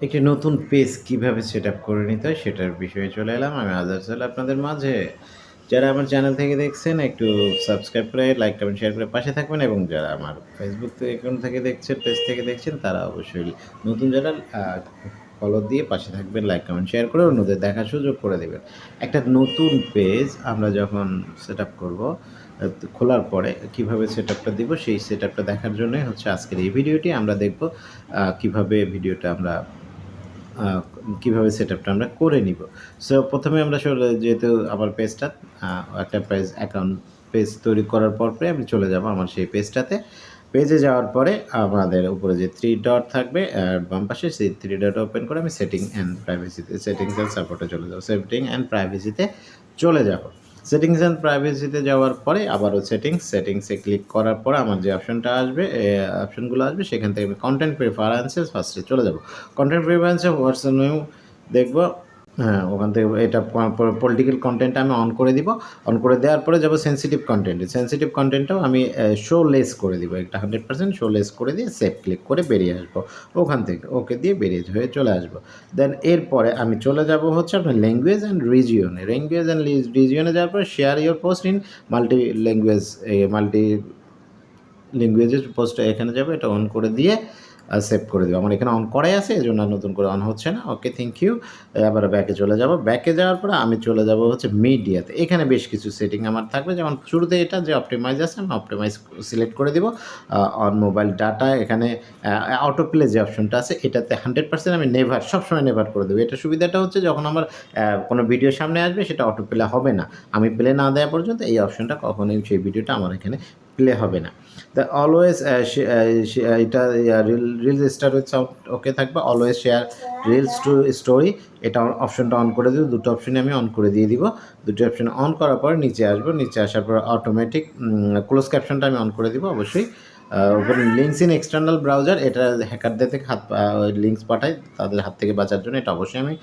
একটি নতুন পেজ কিভাবে সেটআপ করে নিতে হয় সেটার বিষয়ে চলে এলাম। আমি আজাদ আপনাদের মাঝে। যারা আমার চ্যানেল থেকে দেখছেন একটু সাবস্ক্রাইব করে লাইক, কমেন্ট, শেয়ার করে পাশে থাকবেন এবং যারা আমার ফেসবুক অ্যাকাউন্ট থেকে দেখছেন, পেজ থেকে দেখছেন তারা অবশ্যই নতুন যারা ফলো দিয়ে পাশে থাকবেন, লাইক, কমেন্ট, শেয়ার করে অন্যদের দেখার সুযোগ করে দেবেন। একটা নতুন পেজ আমরা যখন সেটআপ করব, খোলার পরে কিভাবে সেটআপটা দিব সেই সেটআপটা দেখার জন্যই হচ্ছে আজকের এই ভিডিওটি। আমরা দেখব কিভাবে ভিডিওটা আমরা আ কিভাবে সেটআপটা আমরা করে নিব। সো ১ম এ আমরা যেহেতু আমার পেজটা আ একটা পেজ তৈরি করার পরে আমি চলে যাব আমার সেই পেজটাতে। পেজে যাওয়ার পরে আমাদের উপরে যে 3 ডট থাকবে বাম পাশে সেই 3 ডট ওপেন করে আমি সেটিংস অ্যান্ড সাপোর্ট এ চলে যাব। সেটিংস অ্যান্ড প্রাইভেসিতে চলে যাব। সেটিংস অ্যান্ড প্রাইভেসিতে যাওয়ার পরে আবারও সেটিংসে ক্লিক করার পর আমার যে অপশনগুলো আসবে সেখান থেকে আমি কনটেন্ট প্রেফারেন্সেস ফার্স্টে চলে যাব। কনটেন্ট প্রেফারেন্সে হোয়াটস নিউ দেখব। হ্যাঁ, ওখান থেকে এটা পলিটিক্যাল কনটেন্ট আমি অন করে দিব। অন করে দেওয়ার পরে যাব সেনসিটিভ কনটেন্টে। সেনসিটিভ কনটেন্টটাও আমি শো লেস করে দিব। এটা 100% শো লেস করে দিয়ে সেভ ক্লিক করে বেরিয়ে আসবো। ওখান থেকে ওকে দিয়ে বেরিয়ে হয়ে চলে আসবো। দেন এরপরে আমি চলে যাব হচ্ছে আপনার ল্যাঙ্গুয়েজ অ্যান্ড রিজিয়নে। ল্যাঙ্গুয়েজ অ্যান্ড রিজিয়নে যাওয়ার পরে share your post in multi language multi ল্যাঙ্গুয়েজের পোস্টটা এখানে যাবে, এটা অন করে দিয়ে সেভ করে দেবো। আমার এখানে অন করাই আছে, এজন্য আর নতুন করে অন হচ্ছে না। ওকে, থ্যাংক ইউ। আবার ব্যাকে চলে যাব। ব্যাকে যাওয়ার পরে আমি চলে যাব হচ্ছে মিডিয়াতে। এখানে বেশ কিছু সেটিং আমার থাকবে, যেমন শুরুতে এটা যে অপটিমাইজ আছে আমি অপটিমাইজ সিলেক্ট করে দিব। অন মোবাইল ডাটা এখানে অটো প্লে যে অপশনটা আছে এটাতে 100% আমি সবসময় নেভার করে দেবো। এটা সুবিধাটা হচ্ছে যখন আমার কোনো ভিডিও সামনে আসবে সেটা অটো প্লে হবে না। আমি প্লে না দেওয়া পর্যন্ত এই অপশনটা কখনোই সেই ভিডিওটা আমার এখানে প্লে হবে না। দ্য অলওয়েজ এটা reels star with sound okay থাকবে। Always share reels to story এটা অপশনটা অন করে দিব। দুটো অপশনই আমি অন করে দিয়ে দিব। দুটো অপশন অন করার পর নিচে আসবো। নিচে আসার পর অটোমেটিক ক্লোজ ক্যাপশনটা আমি অন করে দিব অবশ্যই। উপরে লিঙ্কস ইন এক্সটার্নাল ব্রাউজার, এটা হ্যাকারদের থেকে লিঙ্কস পাঠায়, তাদের হাত থেকে বাঁচার জন্য এটা অবশ্যই আমি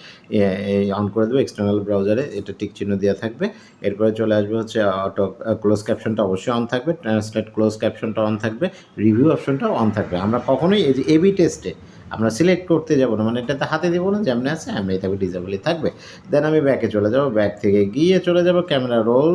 অন করে দেবো। এক্সটার্নাল ব্রাউজারে এটা টিক চিহ্ন দেওয়া থাকবে। এরপরে চলে আসবে হচ্ছে অটো ক্লোজ ক্যাপশনটা অবশ্যই অন থাকবে। ট্রান্সলেট ক্লোজ ক্যাপশনটা অন থাকবে। রিভিউ অপশনটাও অন থাকবে। আমরা কখনোই এই যে এবি টেস্টে আমরা সিলেক্ট করতে যাব না, মানে এটাতে হাতে দেবো না, যেমনি আছে এমনি থাকবে, ডিজেবলই থাকবে। দেন আমি ব্যাকে চলে যাব। ব্যাক থেকে গিয়ে চলে যাব ক্যামেরা রোল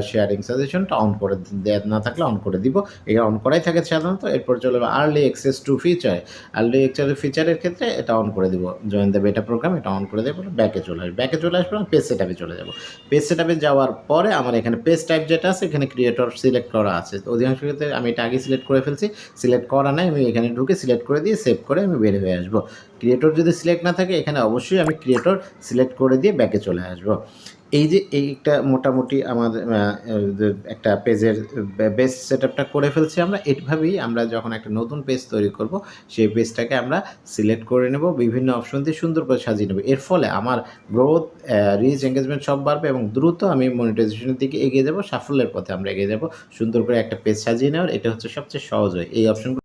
শেয়ারিং সাজেশনটা অন করে দেওয়া না থাকলে অন করে দিব। এটা অন করাই থাকে সাধারণত। এরপর চলে যাবে early access to feature. Early ফিচারের ক্ষেত্রে এটা অন করে দিব। জয়েন দ্য বেটা প্রোগ্রাম এটা অন করে দেবো। ব্যাকে চলে আসবে। ব্যাকে চলে আসবে পেজ সেটআপে চলে যাব। পেজ সেটআপে যাওয়ার পরে আমার এখানে পেজ টাইপ যেটা আছে এখানে ক্রিয়েটর সিলেক্ট করা আছে। তো অধিকাংশ ক্ষেত্রে আমি এটা আগে সিলেক্ট করে ফেলছি। সিলেক্ট করা নাই, আমি এখানে ঢুকে সিলেক্ট করে দিয়ে সেভ করে আমি বের হয়ে আসবো। ক্রিয়েটর যদি সিলেক্ট না থাকে এখানে অবশ্যই আমি ক্রিয়েটর সিলেক্ট করে দিয়ে ব্যাকে চলে আসবো। এই যে এইটা মোটামুটি আমাদের একটা পেজের বেস সেটআপটা করে ফেলছি আমরা। এইভাবেই আমরা যখন একটা নতুন পেজ তৈরি করব সেই পেজটাকে আমরা সিলেক্ট করে নেব, বিভিন্ন অপশন দিয়ে সুন্দর করে সাজিয়ে নেব। এর ফলে আমার গ্রোথ, রিচ, এঙ্গেজমেন্ট সব বাড়বে এবং দ্রুত আমি মনিটাইজেশনের দিকে এগিয়ে যাব, সাফল্যের পথে আমরা এগিয়ে যাব। সুন্দর করে একটা পেজ সাজিয়ে নেওয়ার এটা হচ্ছে সবচেয়ে সহজ হয়। এই অপশনগুলো